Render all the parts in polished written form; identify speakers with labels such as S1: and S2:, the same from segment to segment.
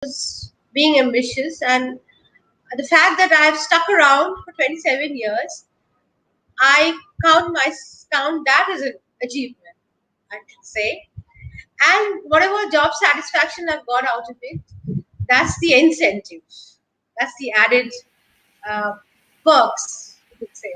S1: was being ambitious, and the fact that I've stuck around for 27 years, I count that as an achievement, I should say. And whatever job satisfaction I've got out of it, that's the incentive. That's the added uh, perks, you could say.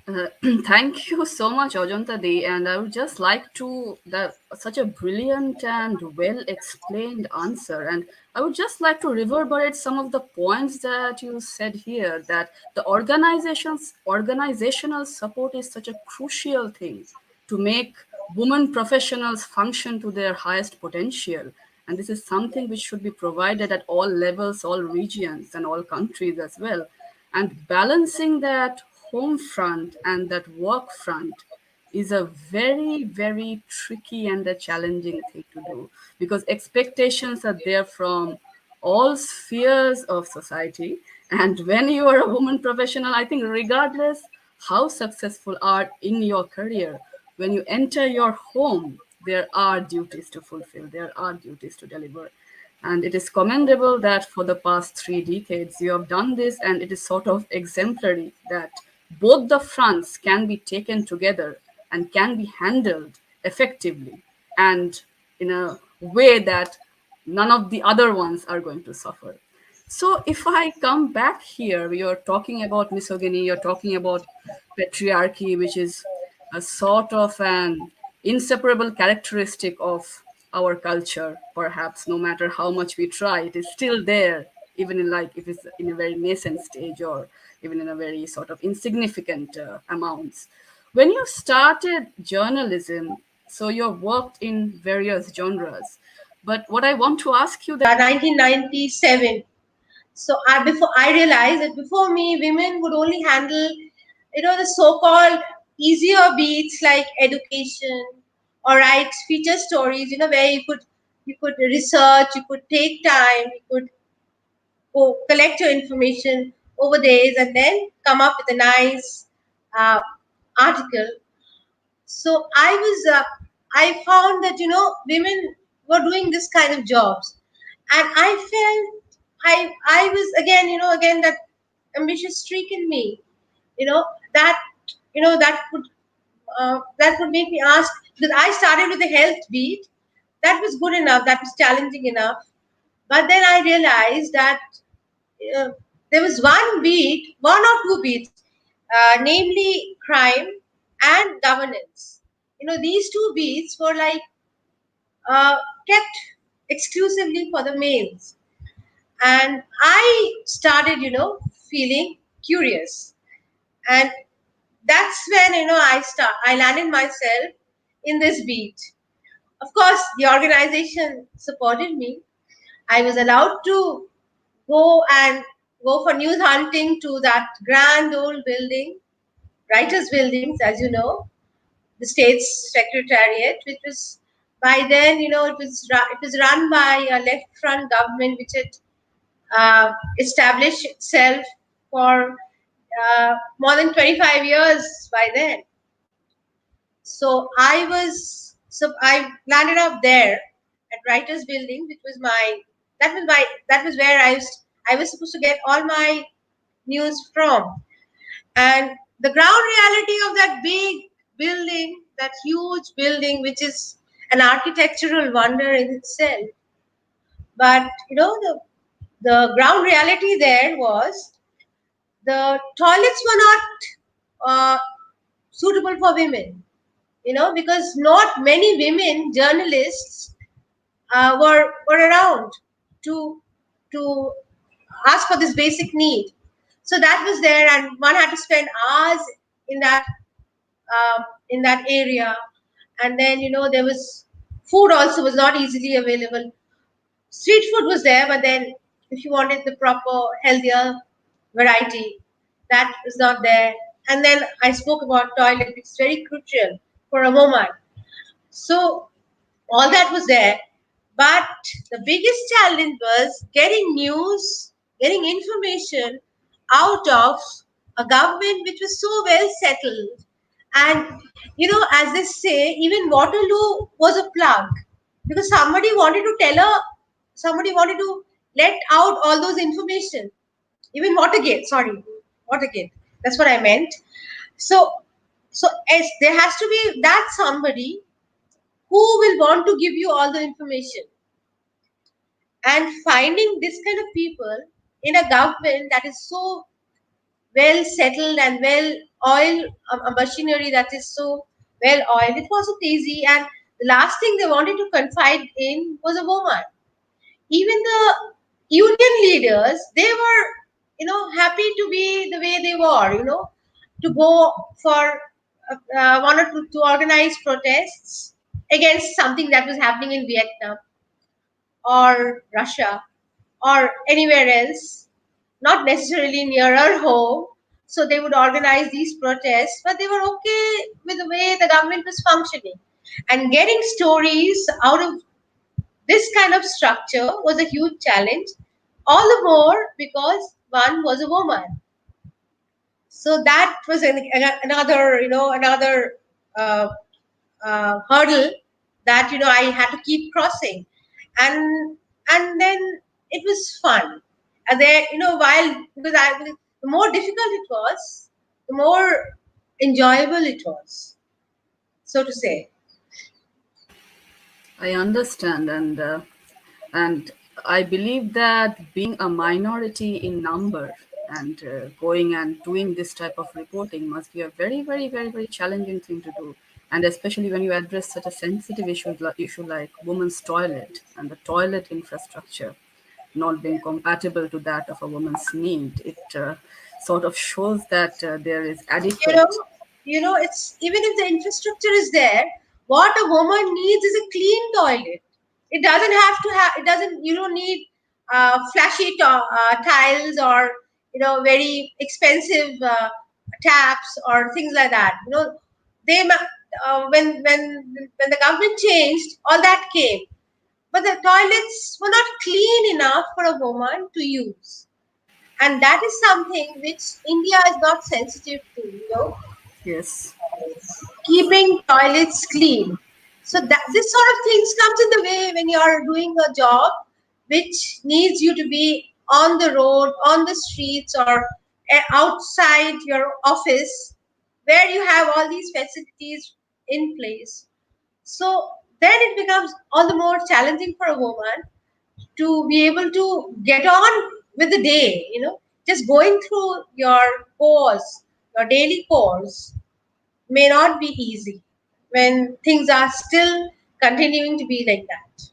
S2: Uh, Thank you so much, Ajanta Dee, and I would just like to that such a brilliant and well explained answer. And I would just like to reverberate some of the points that you said here. That the organizational support is such a crucial thing to make women professionals function to their highest potential. And this is something which should be provided at all levels, all regions, and all countries as well. And balancing that home front and that work front is a very, very tricky and a challenging thing to do because expectations are there from all spheres of society. And when you are a woman professional, I think, regardless how successful are in your career, when you enter your home, there are duties to fulfill, there are duties to deliver. And it is commendable that for the past 3 decades you have done this, and it is sort of exemplary that both the fronts can be taken together and can be handled effectively and in a way that none of the other ones are going to suffer. So, if I come back here, you're talking about misogyny, you're talking about patriarchy, which is a sort of an inseparable characteristic of our culture. Perhaps no matter how much we try, it is still there, even in like if it's in a very nascent stage or even in a very sort of insignificant amounts. When you started journalism, so you have worked in various genres, but what I want to ask you that
S1: 1997. So before I realized that before me, women would only handle, the so-called easier beats like education or write feature stories. Where you could research, you could take time, you could go collect your information over days, and then come up with a nice uh, article. So I found that women were doing this kind of jobs, and I felt I was again that ambitious streak in me, you know that that would make me ask, because I started with the health beat. That was good enough, that was challenging enough, but then I realized that uh, there was one or two beats, namely crime and governance. These two beats were like uh, kept exclusively for the males, and I started, feeling curious, and that's when I landed myself in this beat. Of course, the organization supported me. I was allowed to go and go for news hunting to that grand old building, writers' buildings, as you know, the state's secretariat, which was by then, it was run by a left front government, which had established itself for more than 25 years by then. So I landed up there at Writers Building, which was that was where I was supposed to get all my news from. And the ground reality of that big building, that huge building, which is an architectural wonder in itself. But the ground reality there was the toilets were not suitable for women. Because not many women journalists were around to to ask for this basic need. So that was there, and one had to spend hours in that area. And then there was food also was not easily available. Street food was there, but then if you wanted the proper healthier variety, that was not there. And then I spoke about toilet, which is very crucial for a woman. So all that was there, but the biggest challenge was getting news, getting information out of a government which was so well settled. And as they say, even Waterloo was a plug, because somebody wanted to tell somebody wanted to let out all those information. Even Watergate, sorry, Watergate. That's what I meant. So, so as there has to be that somebody who will want to give you all the information, and finding this kind of people in a government that is so well settled and well oiled, a machinery that is so well oiled, it wasn't easy. And the last thing they wanted to confide in was a woman. Even the union leaders, they were, happy to be the way they were, to go for one or two to organize protests against something that was happening in Vietnam or Russia or anywhere else, not necessarily nearer home. So they would organize these protests, but they were okay with the way the government was functioning. And getting stories out of this kind of structure was a huge challenge, all the more because one was a woman. So that was another, another uh, hurdle that I had to keep crossing, and then it was fun. And then while because the more difficult it was, the more enjoyable it was, so to say.
S2: I understand, and I believe that being a minority in number and going and doing this type of reporting must be a very, very, very, very challenging thing to do. And especially when you address such a sensitive issue like women's toilet and the toilet infrastructure not being compatible to that of a woman's need, it sort of shows that there is
S1: you know
S2: adequate.
S1: it's even if the infrastructure is there, what a woman needs is a clean toilet. It doesn't have to have, it doesn't, you don't need flashy tiles or very expensive taps or things like that. When the government changed, all that came, but the toilets were not clean enough for a woman to use, and that is something which India is not sensitive to,
S2: Yes,
S1: keeping toilets clean. So that this sort of things comes in the way when you are doing a job which needs you to be on the road, on the streets, or outside your office, where you have all these facilities in place. So then it becomes all the more challenging for a woman to be able to get on with the day, just going through your course, your daily course may not be easy when things are still continuing to be like that.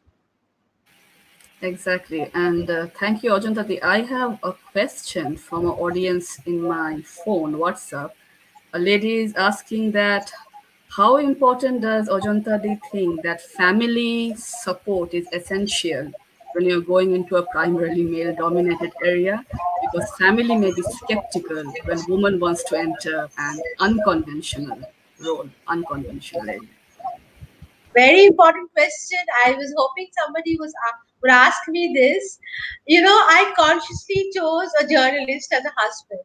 S2: exactly. And thank you, Ajanta. I have a question from an audience in my phone, WhatsApp. A lady is asking that how important does Ajanta think that family support is essential when you're going into a primarily male-dominated area? Because family may be skeptical when woman wants to enter an unconventional role, unconventional area.
S1: Very important question. I was hoping somebody would ask me this. I consciously chose a journalist as a husband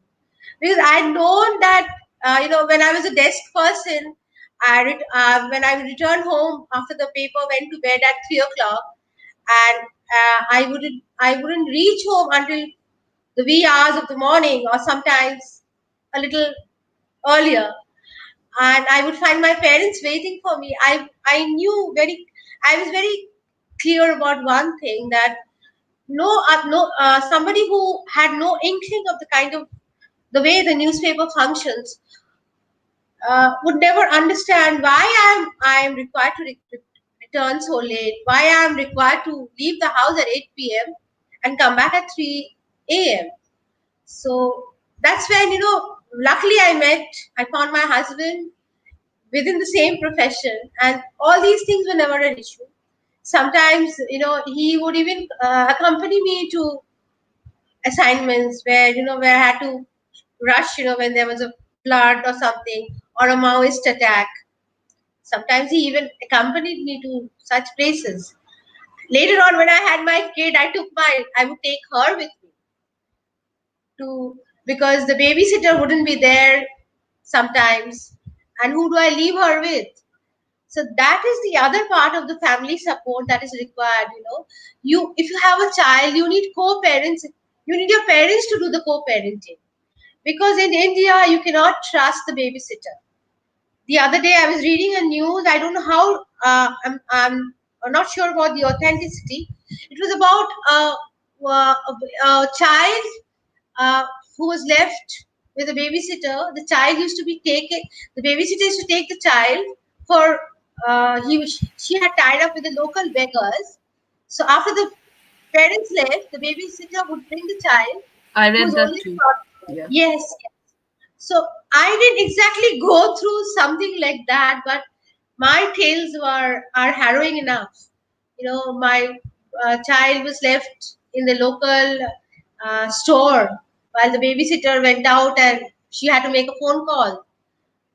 S1: because I'd known that when I was a desk person, when I would return home after the paper went to bed at 3 o'clock, and I wouldn't reach home until the wee hours of the morning, or sometimes a little earlier, and I would find my parents waiting for me. I was very clear about one thing, that no somebody who had no inkling of the kind of the way the newspaper functions would never understand why I am required to return so late, why I am required to leave the house at 8 p.m. and come back at 3 a.m. So that's when, luckily I found my husband within the same profession, and all these things were never an issue. Sometimes, he would even accompany me to assignments where I had to rush, when there was a flood or something, or a Maoist attack. Sometimes he even accompanied me to such places. Later on, when I had my kid, I would take her with me to, because the babysitter wouldn't be there sometimes, and who do I leave her with? So that is the other part of the family support that is required. You if you have a child, you need co-parents. You need your parents to do the co-parenting, because in India you cannot trust the babysitter. The other day I was reading a news. I don't know how. I'm not sure about the authenticity. It was about a child uh, who was left with a babysitter. The child used to be taken. The babysitter used to take the child for. She had tied up with the local beggars. So after the parents left, the babysitter would bring the child,
S2: I
S1: who
S2: read
S1: was
S2: that
S1: only
S2: too. Yeah.
S1: yes. So I didn't exactly go through something like that, but my tales are harrowing enough. My child was left in the local store while the babysitter went out, and she had to make a phone call.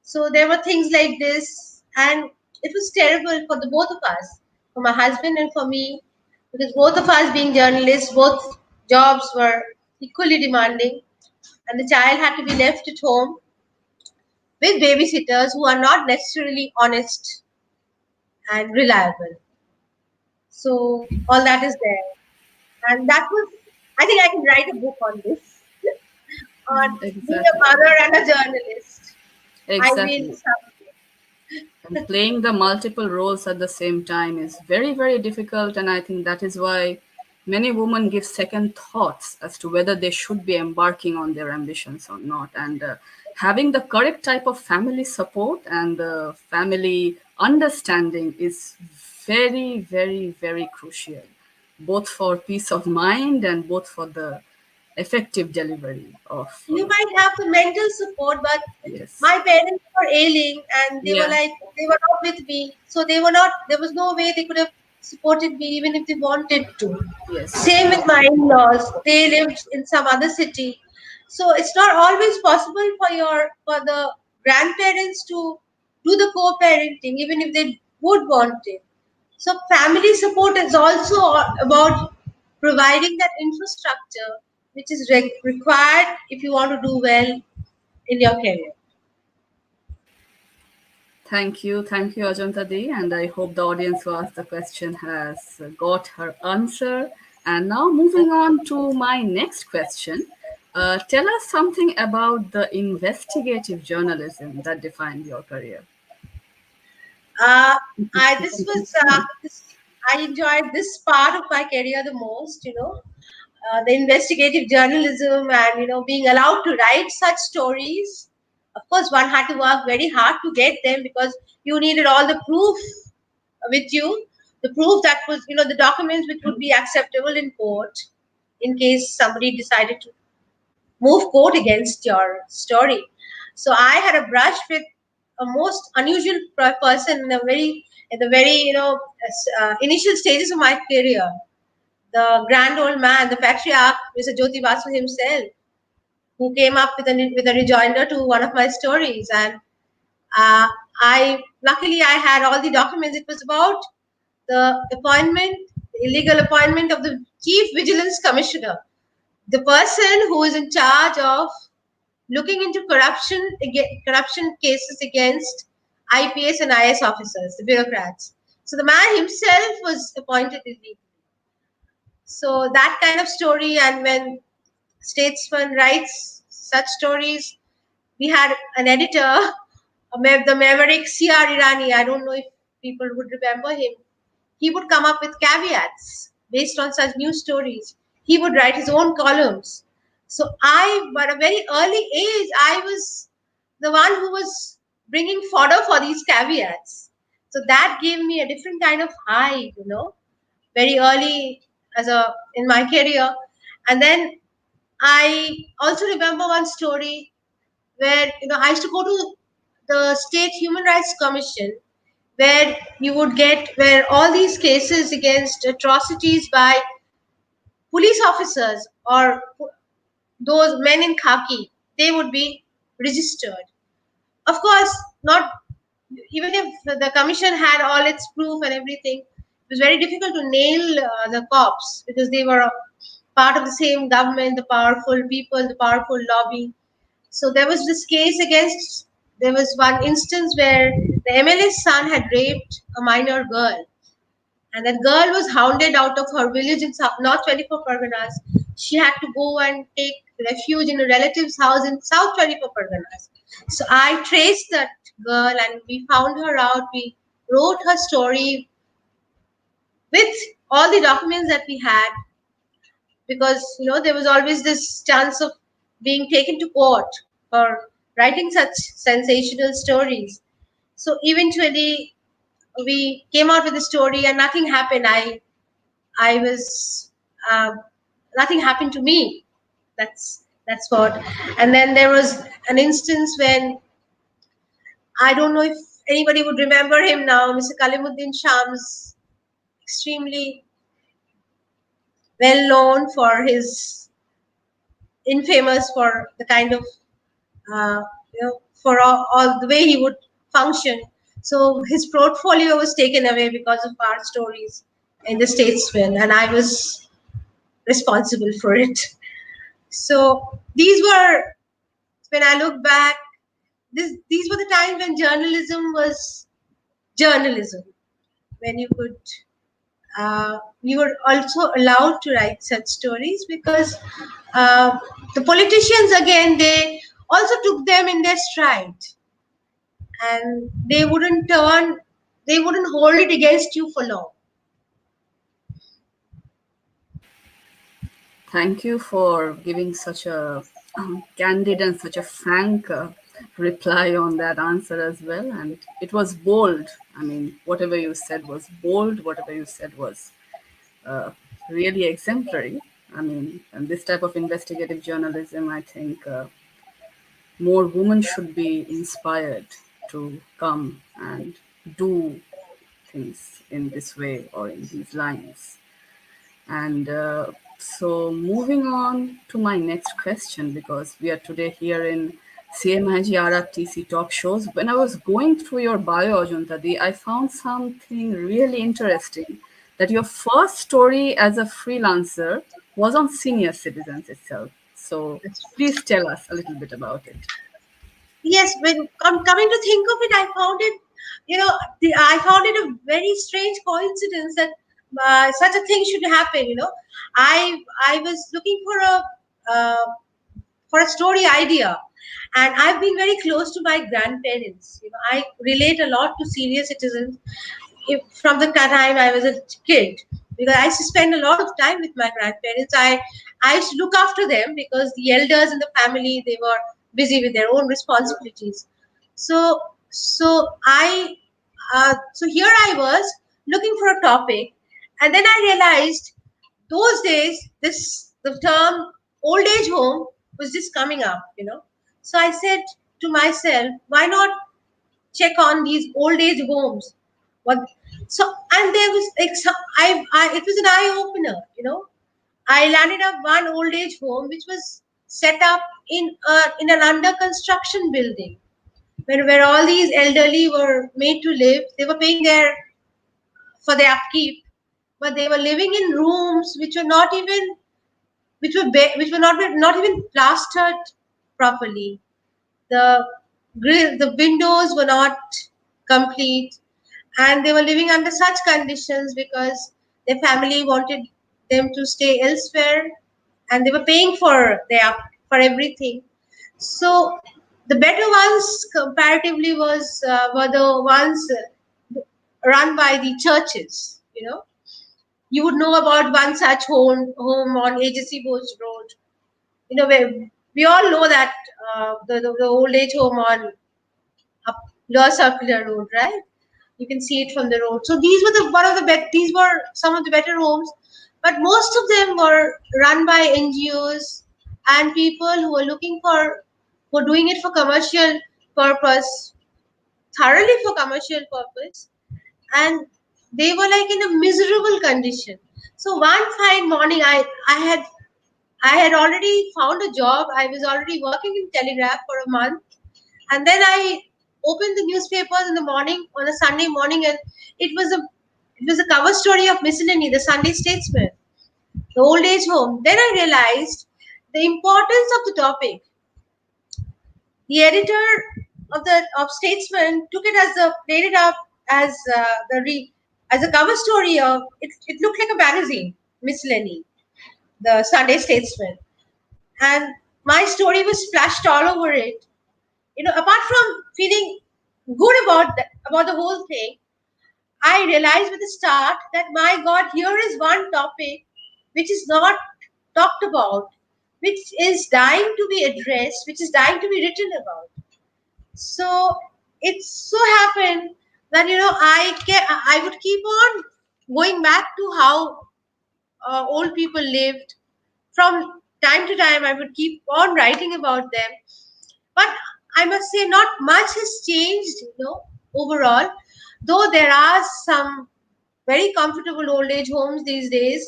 S1: So there were things like this, and it was terrible for the both of us, for my husband and for me, because both of us being journalists, both jobs were equally demanding, and the child had to be left at home with babysitters who are not necessarily honest and reliable. So all that is there. And that was, I think I can write a book on this, on being a
S2: Exactly.
S1: mother and a journalist. I will
S2: Exactly. And
S1: someday.
S2: playing the multiple roles at the same time is very, very difficult. And I think that is why many women give second thoughts as to whether they should be embarking on their ambitions or not. And having the correct type of family support and family understanding is very, very, very crucial, both for peace of mind and both for the effective delivery of,
S1: You might have the mental support, but
S2: yes.
S1: my parents were ailing and they were
S2: Yeah.
S1: like, they were not with me. So they were not, there was no way they could have supported me even if they wanted to.
S2: Yes.
S1: Same with my in laws. They lived in some other city. So it's not always possible for the grandparents to do the co-parenting, even if they would want it. So family support is also about providing that infrastructure which is required if you want to do well in your career.
S2: Thank you, Ajanta Di, and I hope the audience who asked the question has got her answer. And now, moving on to my next question, tell us something about the investigative journalism that defined your career.
S1: Uh, I enjoyed this part of my career the most. The investigative journalism and being allowed to write such stories. Of course, one had to work very hard to get them because you needed all the proof with you, the proof that was the documents which would be acceptable in court in case somebody decided to move court against your story. So I had a brush with a most unusual person in the very initial stages of my career. The grand old man, the patriarch, Mr. Jyoti Basu himself, who came up with a rejoinder to one of my stories, and uh, I luckily I had all the documents. It was about the appointment, the illegal appointment of the chief vigilance commissioner, the person who is in charge of looking into corruption cases against IPS and IS officers, the bureaucrats. So the man himself was appointed illegally. So that kind of story, and when statesman writes such stories, we had an editor, the maverick C.R. Irani. I don't know if people would remember him. He would come up with caveats based on such news stories. He would write his own columns. So by a very early age, I was the one who was bringing fodder for these caveats. So that gave me a different kind of high, very early as a in my career. And then I also remember one story where I used to go to the State Human Rights Commission, where you would get where all these cases against atrocities by police officers or those men in khaki, they would be registered. Of course, not even if the commission had all its proof and everything, it was very difficult to nail the cops because they were part of the same government, the powerful people, the powerful lobby. So there was this case against. There was one instance where the MLA's son had raped a minor girl, and that girl was hounded out of her village in North 24 Parganas. She had to go and take refuge in a relative's house in South 24 Parganas. So I traced that girl and we found her out. We wrote her story with all the documents that we had, because there was always this chance of being taken to court for writing such sensational stories. So eventually we came out with the story and nothing happened. I was nothing happened to me. That's what. And then there was an instance when, I don't know if anybody would remember him now, Mr. Kalimuddin Shams, extremely well known for his infamous for the kind of uh, for all the way he would function. So his portfolio was taken away because of our stories in the Statesman, and I was responsible for it. So these were, when I look back, these were the times when journalism was journalism, when you were also allowed to write such stories, because uh, the politicians, again, they also took them in their stride, and they wouldn't hold it against you for long.
S2: Thank you for giving such a candid and such a frank reply on that answer as well. And it was bold. I mean, whatever you said was bold, whatever you said was uh, really exemplary. I mean, and this type of investigative journalism, I think more women should be inspired to come and do things in this way or in these lines. And so, moving on to my next question, because we are today here in CMIG RRTC talk shows. When I was going through your bio, Ajanta Di, I found something really interesting, that your first story as a freelancer was on senior citizens itself. So, please tell us a little bit about it.
S1: Yes, when coming to think of it, I found it, I found it a very strange coincidence that such a thing should happen. I was looking uh, for a story idea, and I've been very close to my grandparents. I relate a lot to senior citizens, from the time I was a kid, because I used to spend a lot of time with my grandparents. I used to look after them because the elders in the family, they were busy with their own responsibilities. So so here I was looking for a topic, and then I realized those days the term old age home was just coming up. So I said to myself, why not check on these old age homes? What? So, and there was like it was an eye opener. I landed up one old age home which was set up in an under construction building, where all these elderly were made to live. They were paying for their upkeep, but they were living in rooms which were not even which were not even plastered properly. The windows were not complete, and they were living under such conditions because their family wanted them to stay elsewhere, and they were paying for everything. So the better ones comparatively were the ones run by the churches. You would know about one such home on agency Bose Road. Where we all know that the old age home on up Lower Circular Road, right? You can see it from the road. So these were some of the better homes, but most of them were run by NGOs and people who were who were doing it for commercial purpose, thoroughly for commercial purpose, and they were like in a miserable condition. So one fine morning, I had already found a job. I was already working in Telegraph for a month, and then I opened the newspapers in the morning on a Sunday morning, and it was a cover story of Miscellany, the Sunday Statesman, the old age home. Then I realized the importance of the topic. The editor of Statesman took it as a played it up as as a cover story of it. It looked like a magazine, miscellany, the Sunday Statesman, and my story was splashed all over it. Apart from feeling good about the whole thing, I realized with the start that my God, here is one topic which is not talked about, which is dying to be addressed, which is dying to be written about. So it so happened that I would keep on going back to how old people lived. From time to time, I would keep on writing about them. But I must say, not much has changed, overall. Though there are some very comfortable old age homes these days.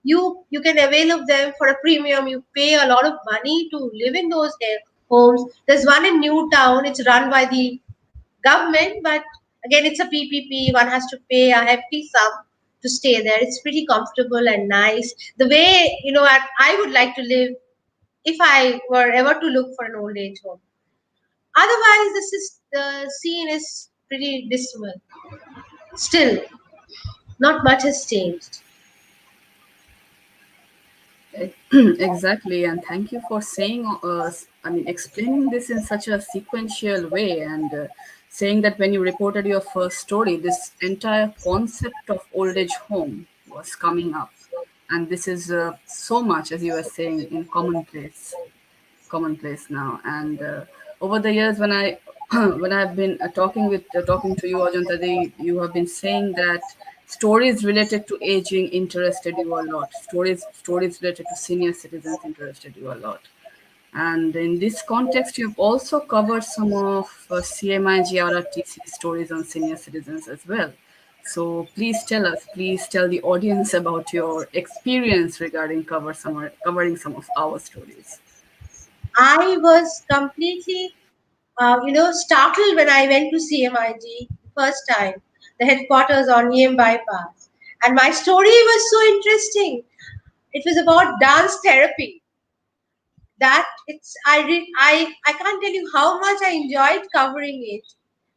S1: You can avail of them for a premium. You pay a lot of money to live in those homes. There's one in Newtown. It's run by the government, but again, it's a PPP. One has to pay a hefty sum to stay there. It's pretty comfortable and nice. The way I would like to live if I were ever to look for an old age home. Otherwise, the scene is pretty dismal. Still, not much has changed.
S2: Exactly, and thank you for saying, I mean, explaining this in such a sequential way, and saying that when you reported your first story, this entire concept of old age home was coming up, and this is so much, as you were saying, in commonplace now. And over the years, when I when I've been talking to you, Ajanta, you have been saying that stories related to aging interested you a lot. Stories related to senior citizens interested you a lot. And in this context, you've also covered some of CMIG RRTC stories on senior citizens as well. So please tell the audience about your experience regarding covering some of our stories.
S1: I was completely, startled when I went to CMIG first time, the headquarters on EM bypass. And my story was so interesting. It was about dance therapy. That I can't tell you how much I enjoyed covering it.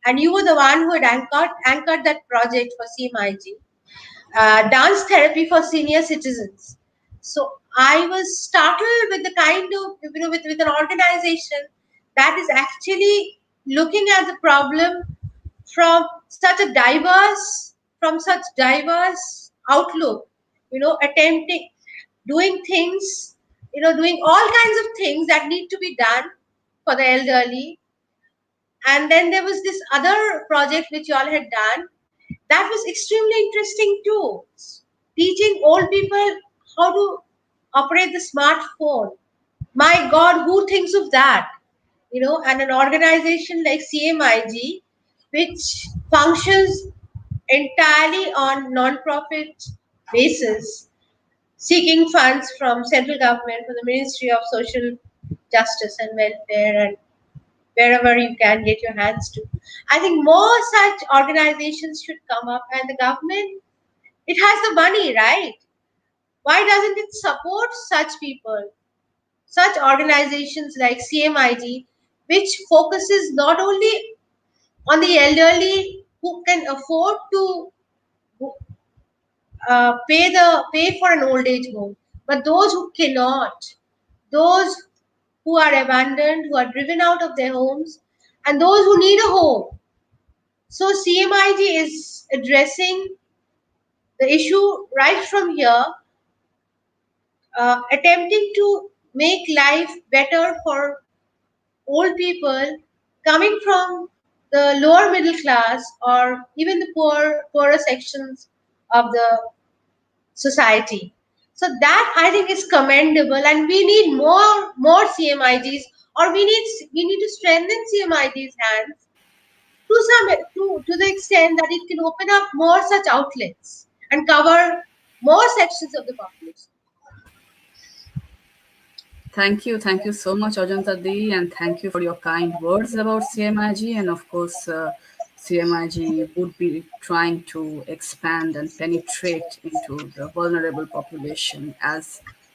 S1: And you were the one who had anchored that project for CMIG. Dance therapy for senior citizens. So I was startled with the kind of, with an organization that is actually looking at the problem from such diverse outlook, attempting, doing things, doing all kinds of things that need to be done for the elderly. And then there was this other project which you all had done that was extremely interesting too. Teaching old people how to operate the smartphone. My God, who thinks of that? And an organization like CMIG, which functions entirely on non-profit basis, seeking funds from central government, from the Ministry of Social Justice and Welfare, and wherever you can get your hands to. I think more such organizations should come up, and the government, it has the money, right? Why doesn't it support such people, such organizations like CMIG, which focuses not only on the elderly who can afford to pay for an old age home, but those who cannot, those who are abandoned, who are driven out of their homes, and those who need a home. So CMIG is addressing the issue right from here, attempting to make life better for old people coming from the lower middle class or even the poorer sections of the society. So that I think is commendable, and we need more CMIGs, or we need to strengthen CMIG's hands to the extent that it can open up more such outlets and cover more sections of the population.
S2: Thank you so much, Ajanta Di, and thank you for your kind words about CMIG. And of course, CMIG would be trying to expand and penetrate into the vulnerable population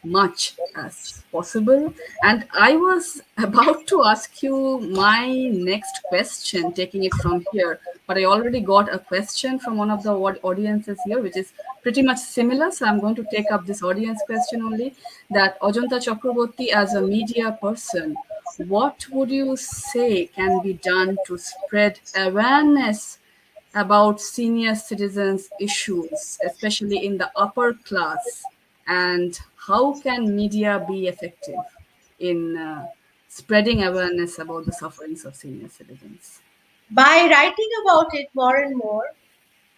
S2: much as possible. And I was about to ask you my next question, taking it from here, but I already got a question from one of the audiences here, which is pretty much similar. So I'm going to take up this audience question only, that Ajanta Chakraborty, as a media person, what would you say can be done to spread awareness about senior citizens' issues, especially in the upper class, and how can media be effective in spreading awareness about the sufferings of senior citizens?
S1: By writing about it more and more,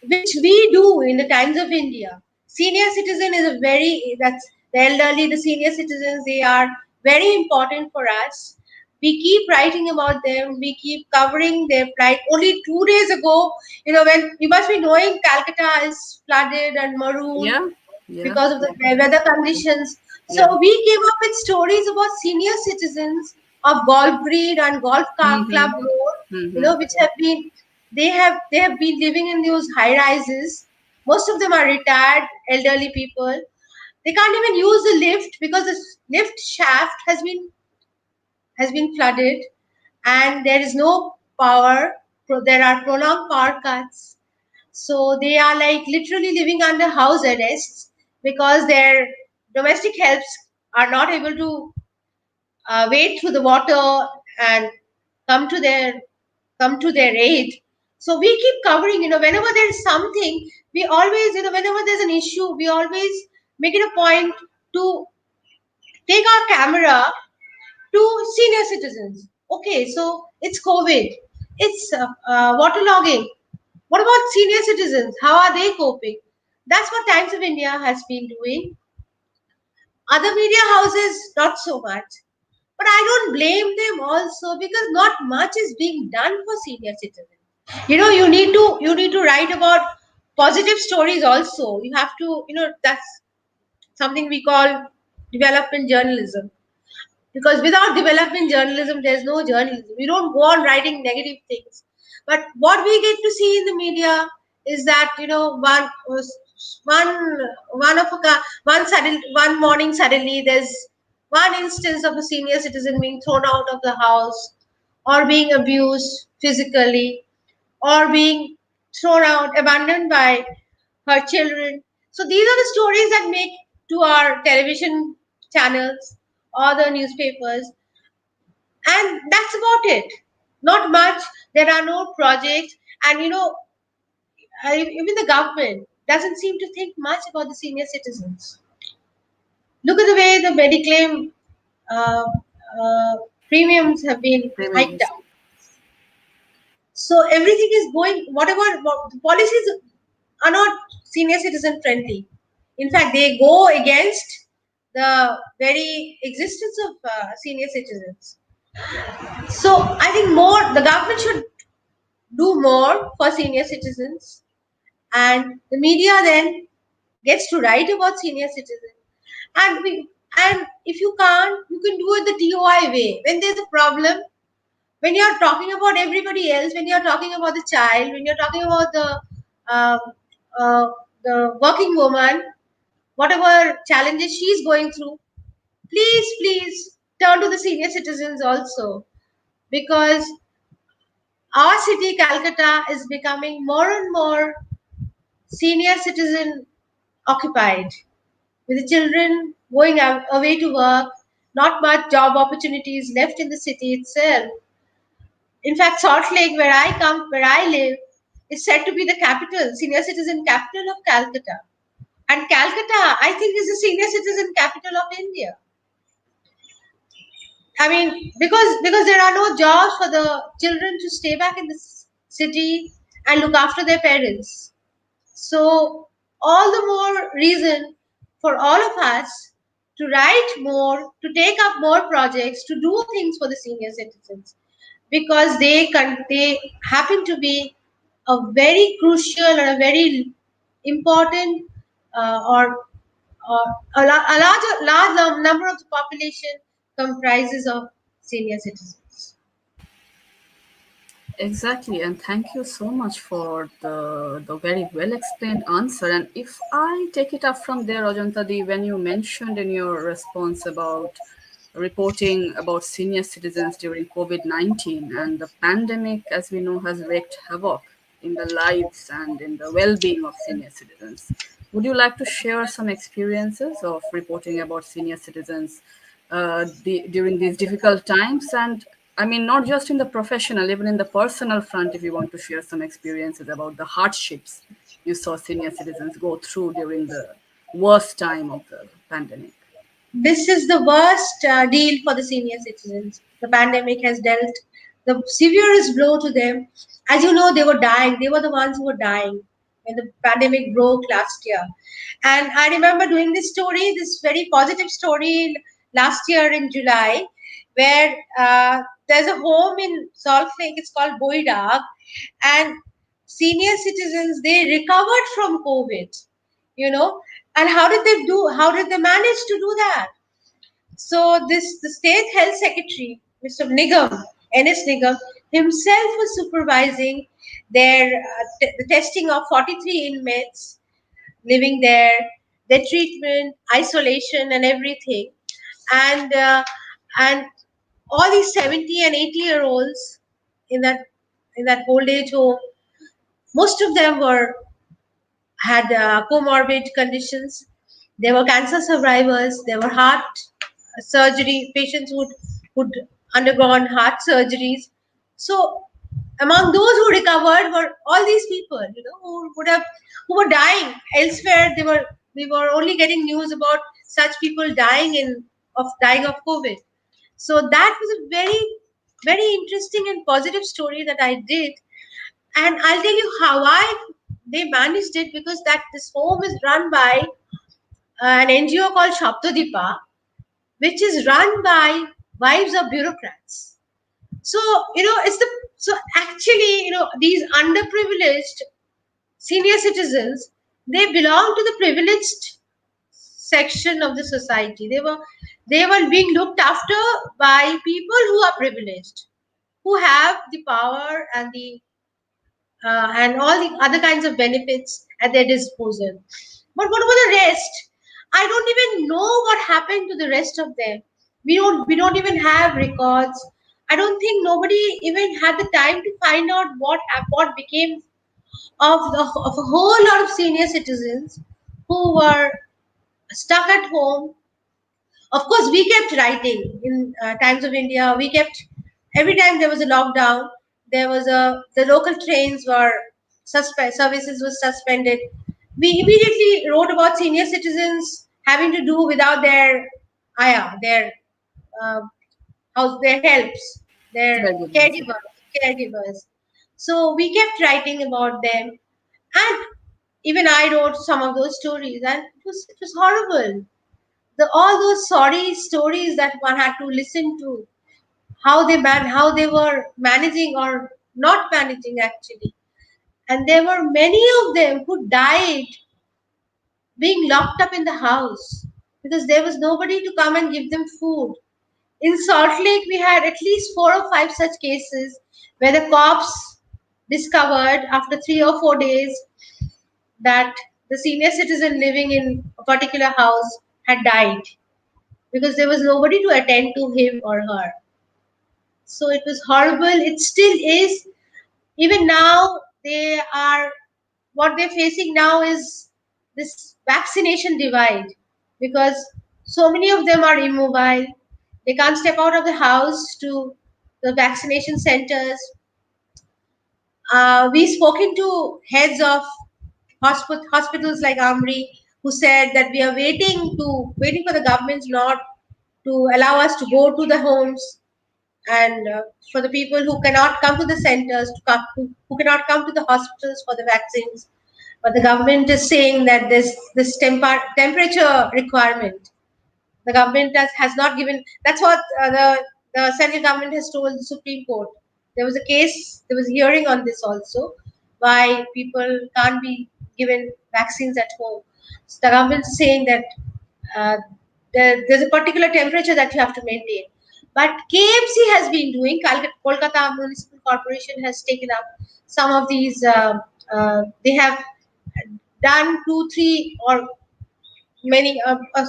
S1: which we do in the Times of India. Senior citizen is a very, that's the elderly, the senior citizens, they are very important for us. We keep writing about them, we keep covering their plight. Only 2 days ago, when you must be knowing Calcutta is flooded and marooned
S2: Yeah, yeah,
S1: because of the
S2: yeah,
S1: weather conditions.
S2: yeah.
S1: So we came up with stories about senior citizens of golf breed and club
S2: Mm-hmm.
S1: road,
S2: Mm-hmm.
S1: which have been they have been living in those high rises. Most of them are retired elderly people. They can't even use the lift because the lift shaft has been flooded, and there is no power. There are prolonged power cuts, so they are like literally living under house arrests because their domestic helps are not able to wade through the water and come to their come to their aid. So we keep covering, whenever there is something, we always, whenever there's an issue, we always make it a point to take our camera to senior citizens. Okay, so it's COVID, it's waterlogging. What about senior citizens? How are they coping? That's what Times of India has been doing. Other media houses, not so much. But I don't blame them also because not much is being done for senior citizens. You need to write about positive stories also. You have to, that's something we call development journalism, because without development journalism there's no journalism. We don't go on writing negative things, but what we get to see in the media is that, one one of a one morning suddenly there's one instance of a senior citizen being thrown out of the house, or being abused physically, or being thrown out, abandoned by her children. So these are the stories that make to our television channels or the newspapers, and that's about it. Not much. There are no projects, and even the government doesn't seem to think much about the senior citizens. Look at the way the Mediclaim uh, premiums have been hiked
S2: Premiums.
S1: up. So everything is going, the policies are not senior citizen friendly. In fact, they go against the very existence of senior citizens. So I think the government should do more for senior citizens, and the media then gets to write about senior citizens. And if you can't, you can do it the TOI way. When there's a problem, when you're talking about everybody else, when you're talking about the child, when you're talking about um, uh, the working woman, whatever challenges she's going through, please turn to the senior citizens also, because our city, Calcutta, is becoming more and more senior citizen occupied, with the children going away to work, not much job opportunities left in the city itself. In fact, Salt Lake, where I live, is said to be the capital, senior citizen capital of Calcutta. And Calcutta, I think, is the senior citizen capital of India. I mean, because there are no jobs for the children to stay back in the city and look after their parents. So, all the more reason for all of us to write more, to take up more projects, to do things for the senior citizens, because they happen to be a very crucial and a very important, or a large number of the population comprises of senior citizens.
S2: Exactly, and thank you so much for the very well explained answer. And if I take it up from there, Ajantadi, when you mentioned in your response about reporting about senior citizens during COVID-19 and the pandemic, as we know, has wreaked havoc in the lives and in the well-being of senior citizens. Would you like to share some experiences of reporting about senior citizens during these difficult times? And I mean, not just in the professional, even in the personal front, if you want to share some experiences about the hardships you saw senior citizens go through during the worst time of the pandemic.
S1: This is the worst deal for the senior citizens. The pandemic has dealt the severest blow to them. As you know, they were dying. They were the ones who were dying when the pandemic broke last year. And I remember doing this story, this very positive story last year in July, where there's a home in Salt Lake. It's called Boidag, and senior citizens, they recovered from COVID. You know, and how did they do? How did they manage to do that? So this the state health secretary, Mr. Nigam, NS Nigam, himself was supervising the testing of 43 inmates living there, their treatment, isolation, and everything, and and all these 70 and 80-year-olds in that old age home, most of them were had comorbid conditions. There were cancer survivors. There were heart surgery patients who'd undergone heart surgeries. So among those who recovered were all these people, who were dying elsewhere. We were only getting news about such people dying of COVID. So that was a very very interesting and positive story that I did, and I'll tell you how I they managed it, because that this home is run by an NGO called Shaptadipa, which is run by wives of bureaucrats. So it's the so actually these underprivileged senior citizens, they belong to the privileged section of the society. They were being looked after by people who are privileged, who have the power and all the other kinds of benefits at their disposal. But what about the rest? I don't even know what happened to the rest of them. We don't even have records. I don't think nobody even had the time to find out what became of a whole lot of senior citizens who were stuck at home. Of course, we kept writing in Times of India. We kept every time there was a lockdown, the local trains were services was suspended. We immediately wrote about senior citizens having to do without their ayah, uh, their helps, their
S2: Caregivers, yeah.
S1: caregivers. So we kept writing about them, and even I wrote some of those stories, and it was horrible. All those sorry stories that one had to listen to, how they were managing or not managing actually, and there were many of them who died being locked up in the house because there was nobody to come and give them food. In Salt Lake, we had at least 4 or 5 such cases where the cops discovered after 3 or 4 days that the senior citizen living in a particular house had died because there was nobody to attend to him or her. So it was horrible. It still is. Even now, what they're facing now is this vaccination divide, because so many of them are immobile. They can't step out of the house to the vaccination centers. We've spoken to heads of hospitals like Amri, who said that we are waiting for the government's law to allow us to go to the homes, and for the people who cannot come to the centers, who cannot come to the hospitals for the vaccines. But the government is saying that this temperature requirement, the government has not given. That's what the central government has told the Supreme Court. There was a hearing on this also, why people can't be given vaccines at home. So the government is saying that uh, there's a particular temperature that you have to maintain. But KMC has been doing, Kolkata Municipal Corporation has taken up some of these, they have done two, three, or many,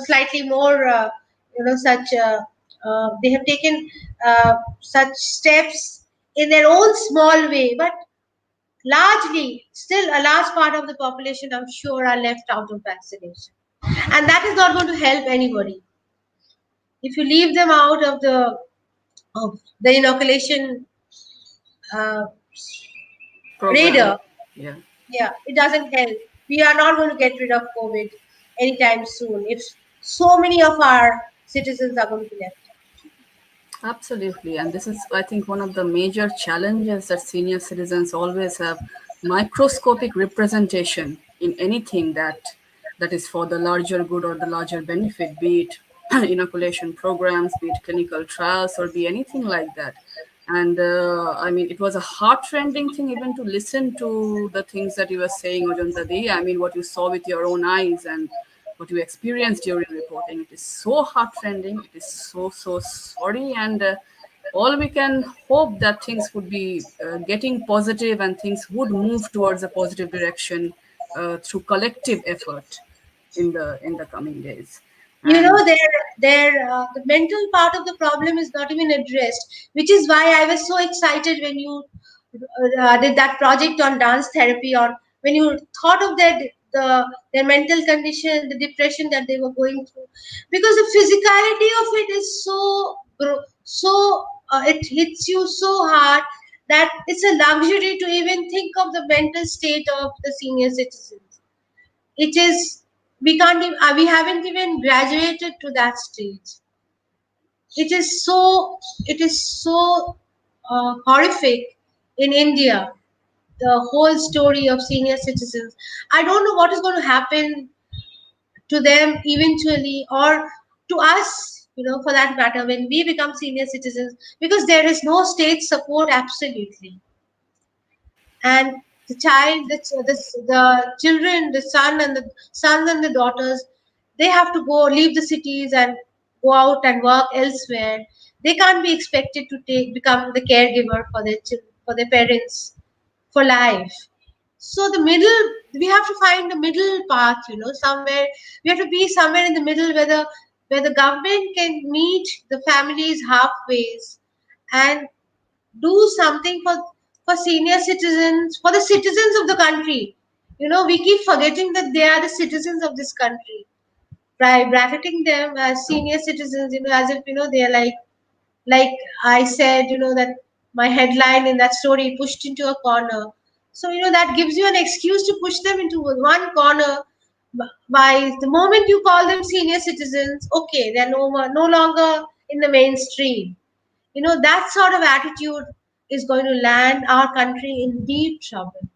S1: slightly more, such, they have taken such steps in their own small way, but largely, still a large part of the population, I'm sure, are left out of vaccination. And that is not going to help anybody. If you leave them out of the inoculation uh,
S2: Program.
S1: radar,
S2: Yeah.
S1: yeah, it doesn't help. We are not going to get rid of COVID anytime soon if so many of our citizens are going to be left.
S2: Absolutely. And this is, I think, one of the major challenges that senior citizens always have: microscopic representation in anything that is for the larger good or the larger benefit, be it inoculation programs, be it clinical trials, or be anything like that. And I mean, it was a heart-rending thing even to listen to the things that you were saying, Ajanta Di. I mean, what you saw with your own eyes and what you experienced during reporting. It is so heartrending. It is so, so sorry. And all we can hope that things would be getting positive and things would move towards a positive direction through collective effort in the coming days.
S1: You know,
S2: And
S1: the mental part of the problem is not even addressed, which is why I was so excited when you did that project on dance therapy, or when you thought of their mental condition, the depression that they were going through, because the physicality of it is it hits you so hard that it's a luxury to even think of the mental state of the senior citizens. It is, we can't even, we haven't even graduated to that stage. It is so horrific in India, the whole story of senior citizens. I don't know what is going to happen to them eventually, or to us, for that matter, when we become senior citizens, because there is no state support absolutely. And the children, the sons and the daughters, they have to go leave the cities and go out and work elsewhere. They can't be expected to become the caregiver for for their parents for life. So the middle, we have to find the middle path, somewhere. We have to be somewhere in the middle, where the government can meet the families halfway and do something for senior citizens, for the citizens of the country. We keep forgetting that they are the citizens of this country, by bracketing them as senior citizens, as if they are like I said, that my headline in that story, pushed into a corner. So that gives you an excuse to push them into one corner. By the moment you call them senior citizens, okay, they're no longer in the mainstream. That sort of attitude is going to land our country in deep trouble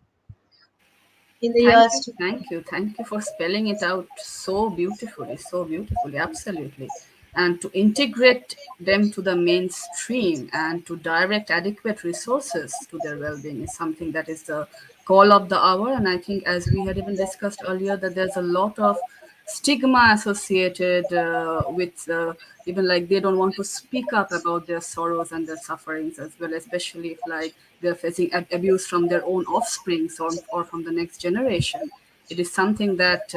S1: in the
S2: thank
S1: years
S2: you,
S1: to come.
S2: thank you, thank you for spelling it out so beautifully, absolutely. And to integrate them to the mainstream and to direct adequate resources to their well-being is something that is the call of the hour. And I think, as we had even discussed earlier, that there's a lot of stigma associated with even like they don't want to speak up about their sorrows and their sufferings as well, especially if like they're facing abuse from their own offsprings or from the next generation. It is something that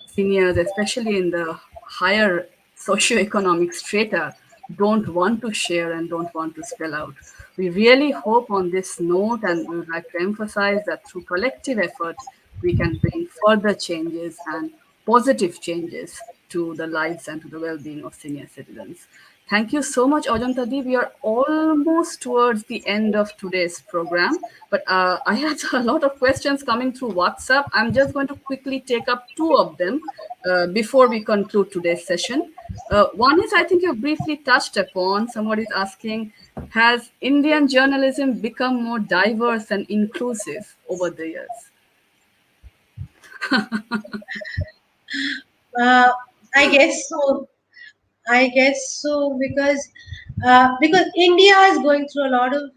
S2: seniors, especially in the higher socioeconomic strata, don't want to share and don't want to spell out. We really hope on this note, and we would like to emphasize that through collective effort, we can bring further changes and positive changes to the lives and to the well being of senior citizens. Thank you so much, Ajanta Di. We are almost towards the end of today's program, but I had a lot of questions coming through WhatsApp. I'm just going to quickly take up two of them before we conclude today's session. One is, I think you briefly touched upon. Somebody is asking, has Indian journalism become more diverse and inclusive over the years?
S1: Uh, I guess so. I guess so, because India is going through a lot of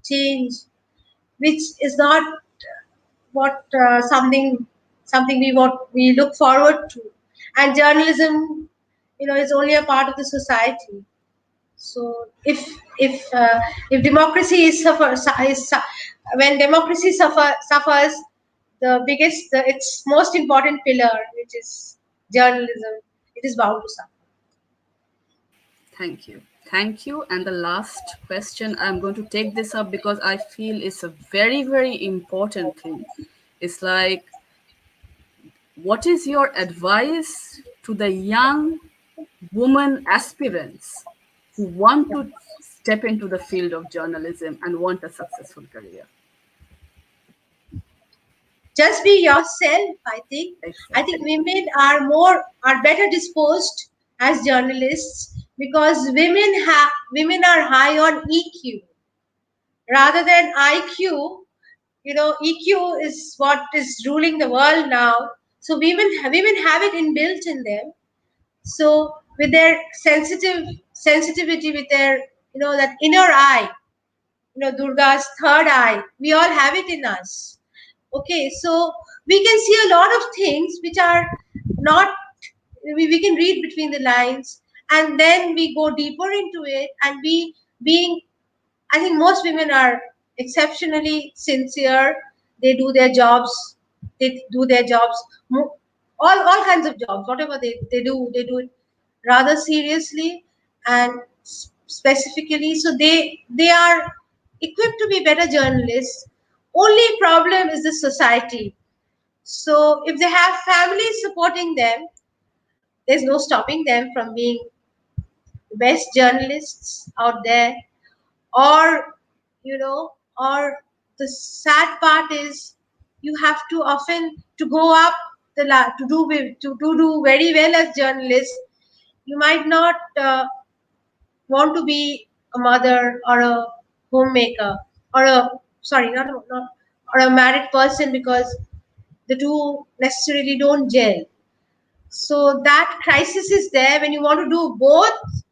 S1: change, which is not what something we look forward to. And journalism, is only a part of the society. So if democracy when democracy suffers, the biggest its most important pillar, which is journalism, it is bound to suffer.
S2: Thank you. Thank you. And the last question, I'm going to take this up because I feel it's a very, very important thing. It's like, what is your advice to the young woman aspirants who want to step into the field of journalism and want a successful career?
S1: Just be yourself. I think
S2: Exactly.
S1: women are better disposed as journalists, because women are high on EQ rather than IQ. EQ is what is ruling the world now. So women have it inbuilt in them. So with their sensitivity, with their that inner eye, Durga's third eye, we all have it in us. Okay, so we can see a lot of things which are not, we can read between the lines, and then we go deeper into it, and we being, I think most women are exceptionally sincere. They do their jobs. They do their jobs. All kinds of jobs. Whatever they do it rather seriously and specifically. So they are equipped to be better journalists. Only problem is the society. So if they have families supporting them, there's no stopping them from being the best journalists out there. Or or the sad part is, you have to often to go up to do very well as journalists. You might not want to be a mother or a homemaker, or a, sorry, not or a married person, because the two necessarily don't gel. So that crisis is there. When you want to do both,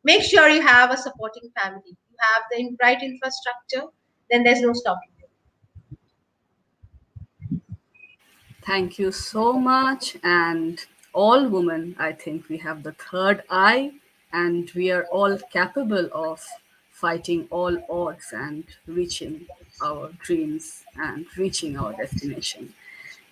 S1: make sure you have a supporting family, you have the right infrastructure, then there's no stopping you.
S2: Thank you so much. And all women, I think we have the third eye, and we are all capable of fighting all odds and reaching our dreams and reaching our destination.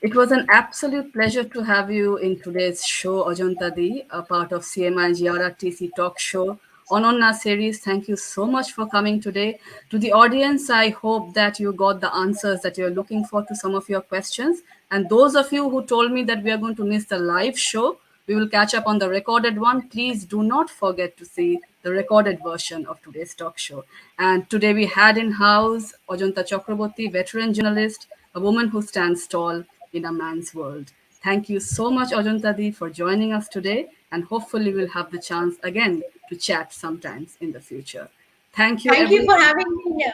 S2: It was an absolute pleasure to have you in today's show, Ajanta Di, a part of CMIG RRTC talk show on Onna series. Thank you so much for coming today. To the audience, I hope that you got the answers that you're looking for to some of your questions. And those of you who told me that we are going to miss the live show, we will catch up on the recorded one. Please do not forget to see the recorded version of today's talk show. And today we had in house Ajanta Chakraborty, veteran journalist, a woman who stands tall in a man's world. Thank you so much, Ajanta for joining us today, and hopefully we'll have the chance again to chat sometimes in the future. Thank you,
S1: Thank you
S2: everyone.
S1: for having me here.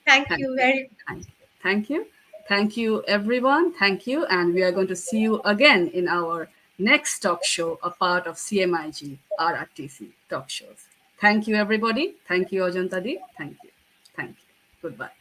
S1: Thank
S2: Thank
S1: you
S2: you.
S1: very
S2: Thank you. Thank you. Thank you, everyone. Thank you. And we are going to see you again in our next talk show, a part of CMIG RRTC talk shows. Thank you, everybody. Thank you, Ajanta Thank you. Thank you. Goodbye.